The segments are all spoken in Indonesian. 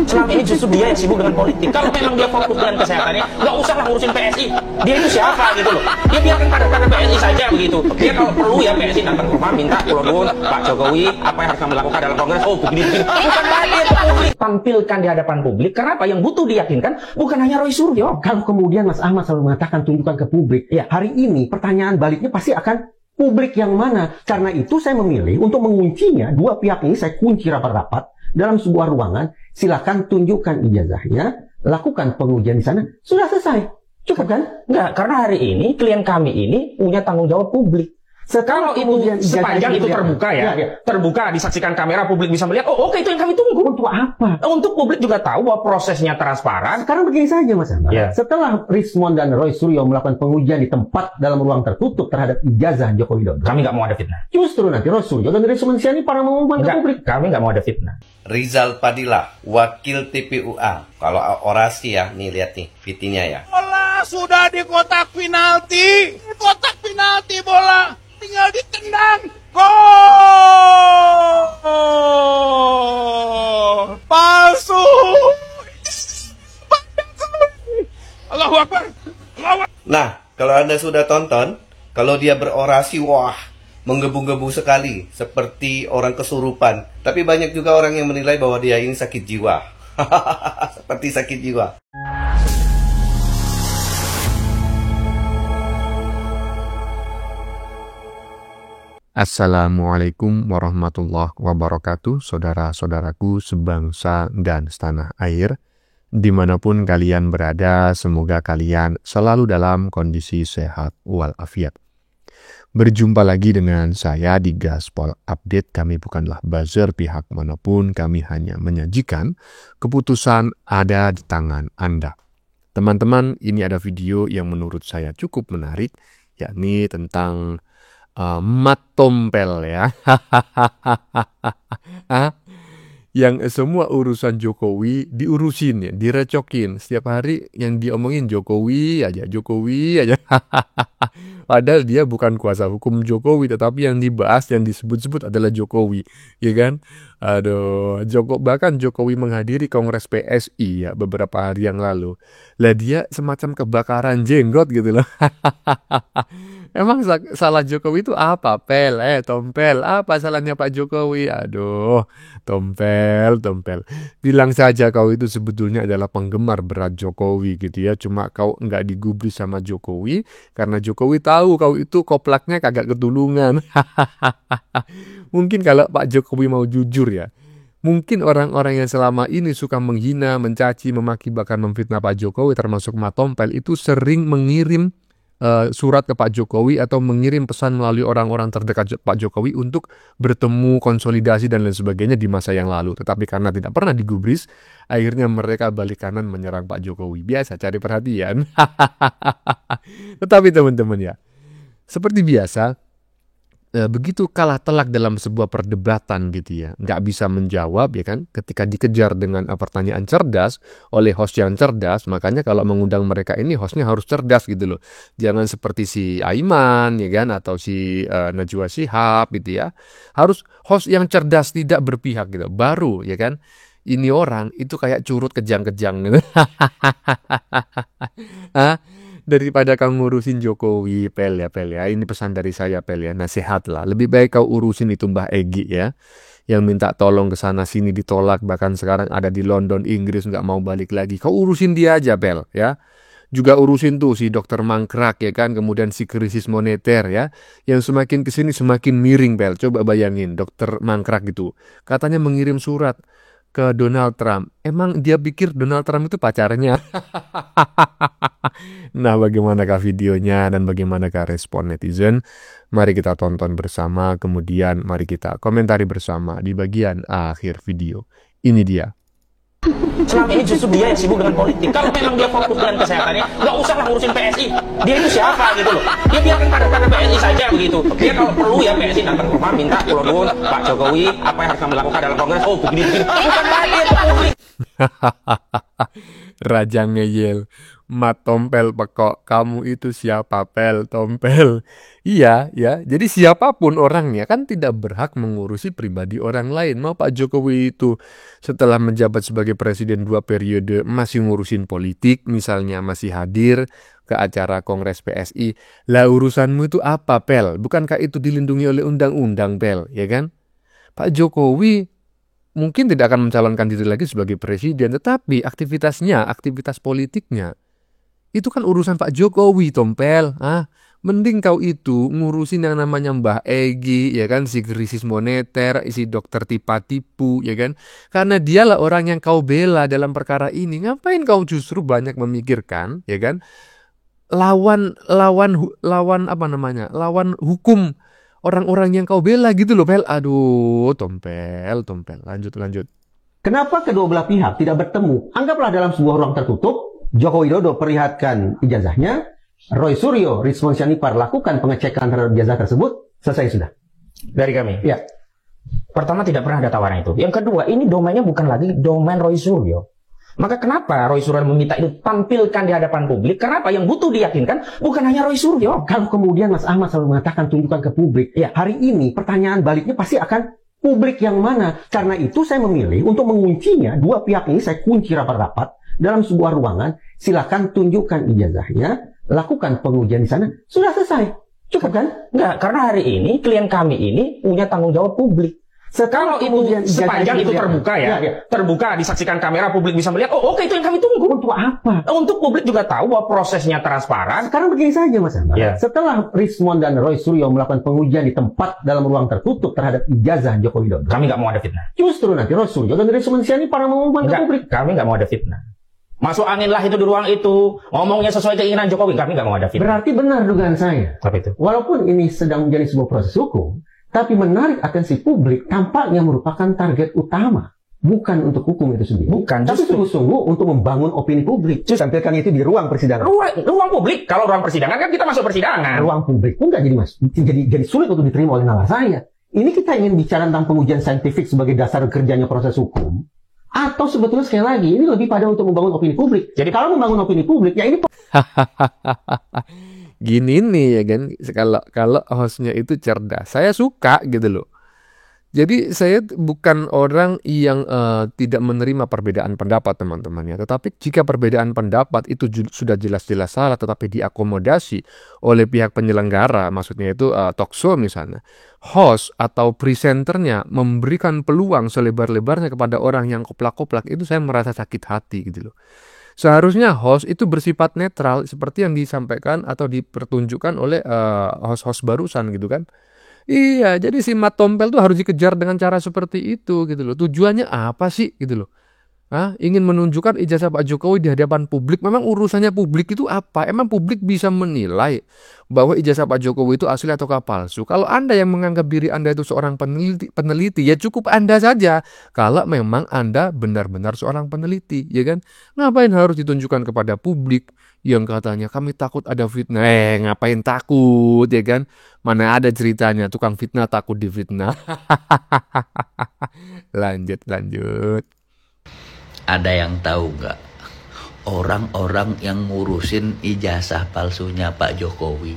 Selama ini justru dia yang sibuk dengan politik. Kalau memang dia fokus dengan kesehatannya, nggak usah lah ngurusin PSI. Dia itu siapa gitu loh. Dia biarkan kader-kader PSI saja begitu. Dia kalau perlu ya PSI datang ke rumah minta kulon Pak Jokowi apa yang harus kami lakukan dalam kongres. Oh begini. Bukan lagi itu publik. Tampilkan di hadapan publik. Karena apa yang butuh diyakinkan bukan hanya Roy Suryo. Kalau kemudian Mas Ahmad selalu mengatakan tunjukkan ke publik, ya hari ini pertanyaan baliknya pasti akan publik yang mana. Karena itu saya memilih untuk menguncinya, dua pihak ini saya kunci rapat-rapat dalam sebuah ruangan. Silakan tunjukkan ijazahnya, lakukan pengujian di sana, sudah selesai. Cukup kan? Enggak, karena hari ini klien kami ini punya tanggung jawab publik. Kalau itu sepanjang itu terbuka terbuka disaksikan kamera, publik bisa melihat. Oh oke, itu yang kami tunggu. Untuk apa? Untuk publik juga tahu bahwa prosesnya transparan. Sekarang begini saja Mas Ahmad. Setelah Rismon dan Roy Suryo melakukan pengujian di tempat dalam ruang tertutup terhadap ijazah Joko Widodo, kami nggak mau ada fitnah. Justru nanti Roy Suryo dan Rismon ini para mengumumkan ke publik. Kami nggak mau ada fitnah. Rizal Padilla, Wakil TPUA. Kalau orasi ya, nih lihat nih VT-nya ya. Bola sudah di kotak penalti. Kotak penalti bola tinggal ditendang. Gol! Palsu. Allahu Akbar. Nah, kalau Anda sudah tonton, kalau dia berorasi, wah, menggebu-gebu sekali, seperti orang kesurupan. Tapi banyak juga orang yang menilai bahwa dia ini sakit jiwa. Seperti sakit jiwa. Assalamualaikum warahmatullahi wabarakatuh, saudara-saudaraku sebangsa dan setanah air. Dimanapun kalian berada, semoga kalian selalu dalam kondisi sehat walafiat. Berjumpa lagi dengan saya di Gaspol Update. Kami bukanlah buzzer pihak manapun, kami hanya menyajikan keputusan ada di tangan Anda. Teman-teman, ini ada video yang menurut saya cukup menarik, yakni tentang mat tompel ya. Yang semua urusan Jokowi diurusin ya, direcokin. Setiap hari yang diomongin Jokowi aja. Padahal dia bukan kuasa hukum Jokowi, tetapi yang dibahas, yang disebut-sebut adalah Jokowi, ya kan? Aduh, bahkan Jokowi menghadiri Kongres PSI ya beberapa hari yang lalu. Lah dia semacam kebakaran jenggot gitu loh. Emang salah Jokowi itu apa? Tompel. Apa salahnya Pak Jokowi? Aduh, tompel. Bilang saja kau itu sebetulnya adalah penggemar berat Jokowi gitu ya. Cuma kau enggak digubris sama Jokowi karena Jokowi tahu kau itu koplaknya kagak ketulungan. Mungkin kalau Pak Jokowi mau jujur ya, mungkin orang-orang yang selama ini suka menghina, mencaci, memaki, bahkan memfitnah Pak Jokowi termasuk Mat Tompel itu sering mengirim surat ke Pak Jokowi atau mengirim pesan melalui orang-orang terdekat Pak Jokowi untuk bertemu, konsolidasi dan lain sebagainya di masa yang lalu. Tetapi karena tidak pernah digubris, akhirnya mereka balik kanan menyerang Pak Jokowi. Biasa cari perhatian. Tetapi teman-teman ya, seperti biasa, begitu kalah telak dalam sebuah perdebatan gitu ya, nggak bisa menjawab ya kan, ketika dikejar dengan pertanyaan cerdas oleh host yang cerdas. Makanya kalau mengundang mereka ini hostnya harus cerdas gitu loh, jangan seperti si Aiman ya kan, atau si Najwa Shihab gitu ya. Harus host yang cerdas, tidak berpihak gitu, baru ya kan. Ini orang itu kayak curut kejang-kejang gitu. Daripada kamu ngurusin Jokowi, Pel ya. Ini pesan dari saya, Pel ya. Nasihat lah. Lebih baik kau urusin itu Mbah Egy ya, yang minta tolong ke sana sini ditolak, bahkan sekarang ada di London, Inggris, nggak mau balik lagi. Kau urusin dia aja, Pel ya. Juga urusin tuh si Dokter Mangkrak ya kan, kemudian si krisis moneter ya, yang semakin kesini semakin miring, Pel. Coba bayangin, Dokter Mangkrak gitu, katanya mengirim surat ke Donald Trump. Emang dia pikir Donald Trump itu pacarnya? Nah, bagaimanakah videonya dan bagaimanakah respon netizen? Mari kita tonton bersama, kemudian mari kita komentari bersama di bagian akhir video. Ini dia. Selama ini justru dia yang sibuk dengan politik. Kalau memang dia fokus dengan kesehatannya, nggak usah lah ngurusin PSI. Dia itu siapa gitu loh. Dia biarkan kader-kader PSI saja begitu. Dia kalau perlu ya PSI datang ke rumah minta kulon Pak Jokowi apa yang harus kami lakukan dalam kongres. Oh begini. Bukan lagi itu publik. Raja ngeyel. Mat Tompel pekok, kamu itu siapa pel Tompel? Iya, ya. Jadi siapapun orangnya kan tidak berhak mengurusi pribadi orang lain. Mau Pak Jokowi itu setelah menjabat sebagai presiden 2 periode masih ngurusin politik, misalnya masih hadir ke acara Kongres PSI. Lah urusanmu itu apa pel? Bukankah itu dilindungi oleh undang-undang pel, ya kan? Pak Jokowi mungkin tidak akan mencalonkan diri lagi sebagai presiden, tetapi aktivitas politiknya, itu kan urusan Pak Jokowi, Tompel. Mending kau itu ngurusin yang namanya Mbah Egi, ya kan, si krisis moneter, si dokter tipu, ya kan. Karena dialah orang yang kau bela dalam perkara ini. Ngapain kau justru banyak memikirkan, ya kan, lawan hukum orang-orang yang kau bela gitu loh, Pel. Aduh, Tompel, lanjut. Kenapa kedua belah pihak tidak bertemu? Anggaplah dalam sebuah ruang tertutup, Joko Widodo perlihatkan ijazahnya, Roy Suryo, Rizwan Syanipar lakukan pengecekan terhadap ijazah tersebut, selesai sudah. Dari kami. Ya. Pertama, tidak pernah ada tawaran itu. Yang kedua, ini domainnya bukan lagi domain Roy Suryo. Maka kenapa Roy Suryo meminta itu tampilkan di hadapan publik? Kenapa? Yang butuh diyakinkan bukan hanya Roy Suryo. Kalau kemudian Mas Ahmad selalu mengatakan tunjukkan ke publik, ya hari ini pertanyaan baliknya pasti akan publik yang mana. Karena itu saya memilih untuk menguncinya, dua pihak ini saya kunci rapat-rapat dalam sebuah ruangan, silakan tunjukkan ijazahnya, lakukan pengujian di sana, sudah selesai. Cukup kan? Enggak, karena hari ini klien kami ini punya tanggung jawab publik. Kalau itu sepanjang itu terbuka ya, terbuka, disaksikan kamera, publik bisa melihat, oh oke, itu yang kami tunggu. Untuk apa? Untuk publik juga tahu bahwa prosesnya transparan. Sekarang begini saja Mas Ahmad. Ya. Setelah Rizwan dan Roy Suryo melakukan pengujian di tempat dalam ruang tertutup terhadap ijazah Joko Widodo, Kami nggak mau ada fitnah. justru nanti Roy Suryo dan Rizwan Syanipar para mengumumkan ke publik. Kami nggak mau ada fitnah. Masuk angin lah itu di ruang itu, ngomongnya sesuai keinginan Jokowi, kami nggak mau ada fitnah. Berarti benar dugaan saya. Apa itu? Walaupun ini sedang menjadi sebuah proses hukum, tapi menarik atensi publik tampaknya merupakan target utama. Bukan untuk hukum itu sendiri. Bukan, Tapi justru. sungguh-sungguh untuk membangun opini publik. Tampilkan itu di ruang persidangan. Ruang publik, kalau ruang persidangan kan kita masuk persidangan. Ruang publik pun nggak jadi mas. Jadi sulit untuk diterima oleh nalar saya. Ini kita ingin bicara tentang pengujian saintifik sebagai dasar kerjanya proses hukum. Atau sebetulnya sekali lagi, ini lebih pada untuk membangun opini publik. Jadi kalau membangun opini publik, ya ini Gini nih ya kan, kalau hostnya itu cerdas, saya suka gitu loh. Jadi saya bukan orang yang tidak menerima perbedaan pendapat teman-teman ya. Tetapi jika perbedaan pendapat itu sudah jelas-jelas salah tetapi diakomodasi oleh pihak penyelenggara, maksudnya itu talkshow misalnya, host atau presenternya memberikan peluang selebar-lebarnya kepada orang yang koplak-koplak, itu saya merasa sakit hati gitu loh. Seharusnya host itu bersifat netral seperti yang disampaikan atau dipertunjukkan oleh host-host barusan gitu kan. Iya, jadi si Mat Tompel tuh harus dikejar dengan cara seperti itu gitu loh. Tujuannya apa sih gitu loh? Ingin menunjukkan ijazah Pak Jokowi di hadapan publik. Memang urusannya publik itu apa? Emang publik bisa menilai bahwa ijazah Pak Jokowi itu asli atau palsu? Kalau Anda yang menganggap diri Anda itu seorang peneliti, ya cukup Anda saja. Kalau memang Anda benar-benar seorang peneliti, ya kan? Ngapain harus ditunjukkan kepada publik yang katanya kami takut ada fitnah? Ngapain takut, ya kan? Mana ada ceritanya tukang fitnah takut difitnah. Lanjut. Ada yang tahu nggak orang-orang yang ngurusin ijazah palsunya Pak Jokowi?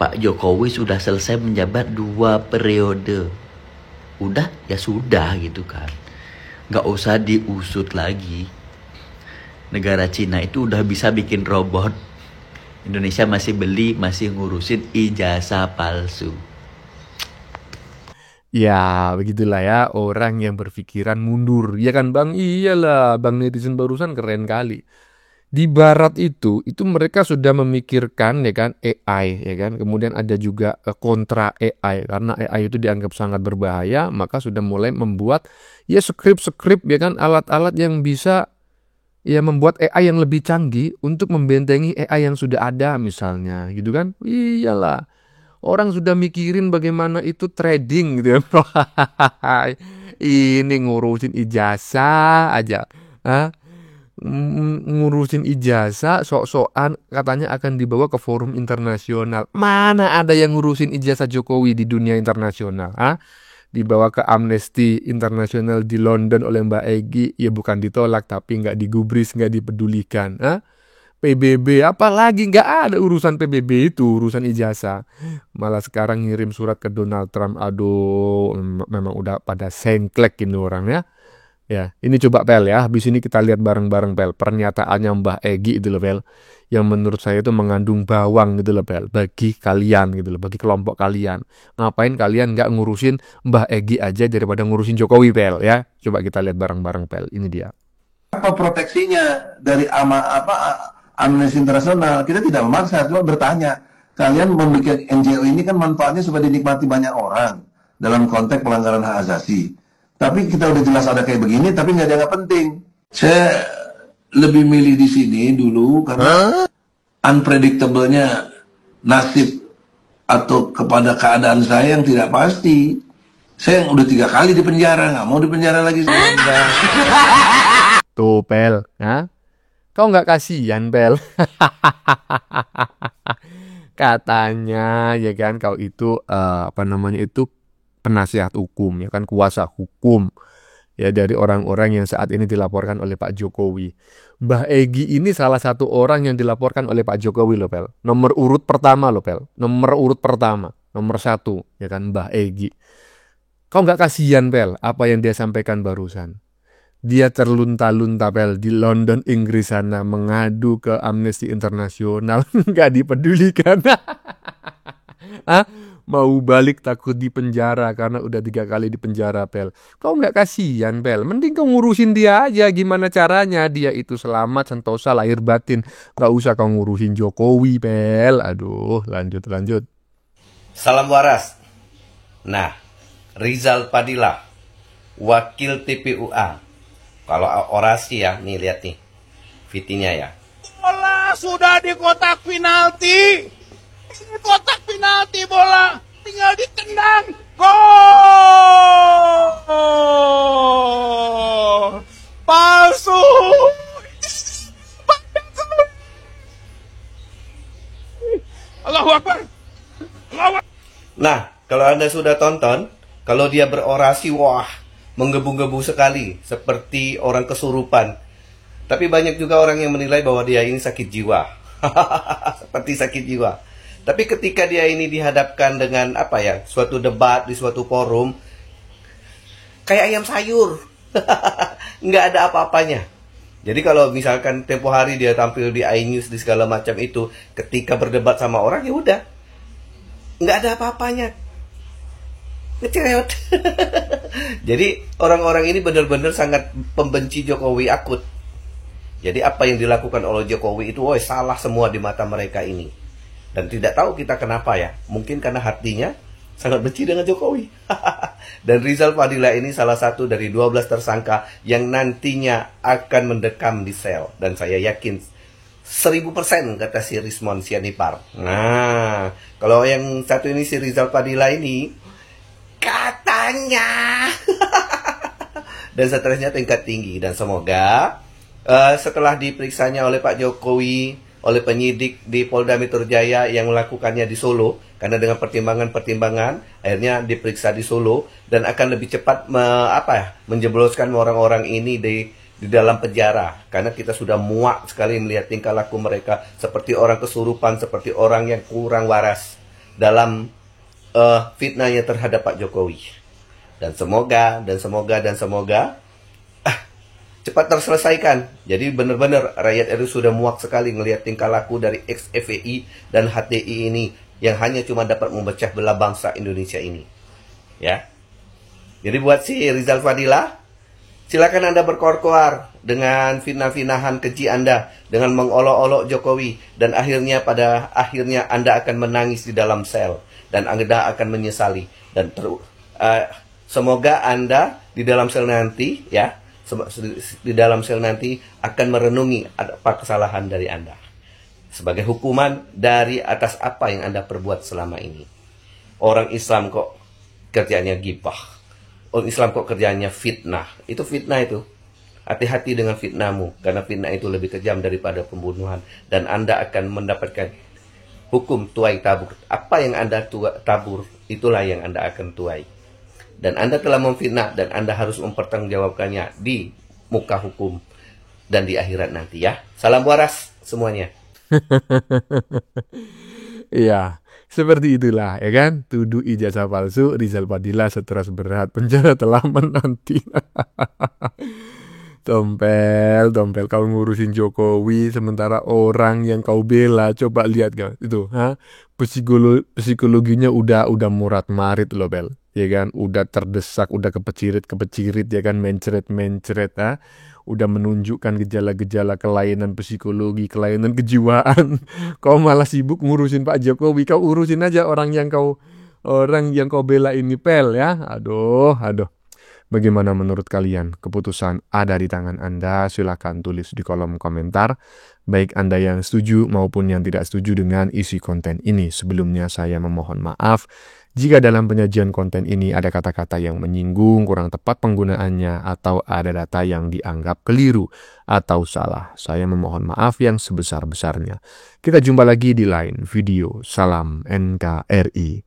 Pak Jokowi sudah selesai menjabat 2 periode. Udah, ya sudah gitu kan. Nggak usah diusut lagi. Negara Cina itu udah bisa bikin robot. Indonesia masih masih ngurusin ijazah palsu. Ya, begitulah ya orang yang berpikiran mundur. Ya kan Bang? Iyalah, Bang netizen barusan keren kali. Di barat itu mereka sudah memikirkan ya kan AI ya kan. Kemudian ada juga kontra AI karena AI itu dianggap sangat berbahaya, maka sudah mulai membuat ya skrip-skrip ya kan, alat-alat yang bisa ya membuat AI yang lebih canggih untuk membentengi AI yang sudah ada misalnya gitu kan. Iyalah. Orang sudah mikirin bagaimana itu trading gitu ya. Ini ngurusin ijazah aja. Ngurusin ijazah sok-sokan katanya akan dibawa ke forum internasional. Mana ada yang ngurusin ijazah Jokowi di dunia internasional? dibawa ke Amnesty International di London oleh Mbak Egy, ya bukan ditolak tapi nggak digubris, nggak dipedulikan. PBB, apalagi nggak ada urusan PBB itu, urusan ijazah. Malah sekarang ngirim surat ke Donald Trump, aduh, memang udah pada sengklek ini orang ya. Ya, ini coba Pel ya, habis ini kita lihat bareng-bareng Pel, pernyataannya Mbah Egy itu loh Pel, yang menurut saya itu mengandung bawang gitu loh Pel, bagi kalian gitu loh, bagi kelompok kalian. Ngapain kalian nggak ngurusin Mbah Egy aja daripada ngurusin Jokowi Pel ya? Coba kita lihat bareng-bareng Pel, ini dia. Apa proteksinya dari Amnesty Internasional? Kita tidak memaksa, cuma bertanya. Kalian membuat NGO ini kan manfaatnya supaya dinikmati banyak orang dalam konteks pelanggaran hak asasi. Tapi kita udah jelas ada kayak begini, tapi nggak dianggap penting. Saya lebih milih di sini dulu karena unpredictable-nya nasib atau kepada keadaan saya yang tidak pasti. Saya yang udah 3 kali di penjara, nggak mau di penjara lagi. Tuh Pel, ya? Kau nggak kasihan Pel? Katanya ya kan kau itu penasihat hukum ya kan, kuasa hukum ya dari orang-orang yang saat ini dilaporkan oleh Pak Jokowi. Mbah Egy ini salah satu orang yang dilaporkan oleh Pak Jokowi loh Pel. Nomor urut pertama loh Pel. Nomor urut pertama, nomor 1 ya kan Mbah Egy. Kau nggak kasihan Pel apa yang dia sampaikan barusan? Dia terlunta-lunta Pel di London, Inggris sana mengadu ke Amnesty Internasional, nggak dipedulikan. Mau balik takut di penjara karena udah 3 kali di penjara Pel. Kau nggak kasihan Pel? Mending kau ngurusin dia aja gimana caranya dia itu selamat sentosa lahir batin. Nggak usah kau ngurusin Jokowi Pel. Aduh, lanjut. Salam waras. Nah, Rizal Padilla, Wakil TPUA. Kalau orasi ya, nih lihat nih fitinya ya. Bola sudah di kotak penalti. Ini kotak penalti bola. Tinggal ditendang. Gol! Palsu. Allahu Akbar. Allahu Akbar. Nah, kalau Anda sudah tonton, kalau dia berorasi, wah, menggebu-gebu sekali, seperti orang kesurupan. Tapi banyak juga orang yang menilai bahwa dia ini sakit jiwa. Seperti sakit jiwa. Tapi ketika dia ini dihadapkan dengan suatu debat di suatu forum, kayak ayam sayur. Nggak ada apa-apanya. Jadi kalau misalkan tempo hari dia tampil di iNews di segala macam itu, ketika berdebat sama orang, ya udah. Nggak ada apa-apanya. Ngecereot. Jadi orang-orang ini benar-benar sangat pembenci Jokowi akut. Jadi apa yang dilakukan oleh Jokowi itu salah semua di mata mereka ini. Dan tidak tahu kita kenapa ya. Mungkin karena hatinya sangat benci dengan Jokowi. Dan Rizal Padilla ini salah satu dari 12 tersangka yang nantinya akan mendekam di sel. Dan saya yakin 1000% kata si Rismon Sianipar. Nah, kalau yang satu ini si Rizal Padilla ini katanya dan stresnya tingkat tinggi. Dan semoga setelah diperiksanya oleh Pak Jokowi, oleh penyidik di Polda Metro Jaya yang melakukannya di Solo, karena dengan pertimbangan akhirnya diperiksa di Solo dan akan lebih cepat menjebloskan orang-orang ini di dalam penjara, karena kita sudah muak sekali melihat tingkah laku mereka seperti orang kesurupan, seperti orang yang kurang waras dalam fitnahnya terhadap Pak Jokowi. Dan semoga cepat terselesaikan. Jadi benar-benar rakyat RI sudah muak sekali melihat tingkah laku dari ex-FPI dan HTI ini yang hanya cuma dapat memecah belah bangsa Indonesia ini. Ya. Jadi buat si Rizal Padilla, silakan Anda berkoar-koar dengan fitnah-fitnahan keji Anda, dengan mengolok-olok Jokowi, dan pada akhirnya Anda akan menangis di dalam sel dan Anda akan menyesali. Dan semoga Anda di dalam sel nanti akan merenungi apa kesalahan dari Anda sebagai hukuman dari atas apa yang Anda perbuat selama ini. Orang Islam kok kerjanya gibah, orang Islam kok kerjanya fitnah. Itu fitnah itu. Hati-hati dengan fitnahmu, karena fitnah itu lebih kejam daripada pembunuhan, dan Anda akan mendapatkan hukum tuai tabur. Apa yang Anda tabur, itulah yang Anda akan tuai. dan Anda telah memfitnah dan Anda harus mempertanggungjawabkannya di muka hukum dan di akhirat nanti ya. Salam waras semuanya. Iya, seperti itulah ya kan. Tuduh ijazah palsu, Rizal Padilla stres berat, penjara telah menanti. Tompel, kau ngurusin Jokowi sementara orang yang kau bela, coba lihat kau itu, psikologinya udah murat marit loh, Bel, ya kan, udah terdesak, udah kepecirit ya kan, mencret, udah menunjukkan gejala-gejala kelainan psikologi, kelainan kejiwaan. Kau malah sibuk ngurusin Pak Jokowi, kau urusin aja orang yang kau bela ini, Pel ya. Aduh. Bagaimana menurut kalian? Keputusan ada di tangan Anda. Silakan tulis di kolom komentar. Baik Anda yang setuju maupun yang tidak setuju dengan isi konten ini. Sebelumnya saya memohon maaf jika dalam penyajian konten ini ada kata-kata yang menyinggung, kurang tepat penggunaannya, atau ada data yang dianggap keliru atau salah. Saya memohon maaf yang sebesar-besarnya. Kita jumpa lagi di lain video. Salam NKRI.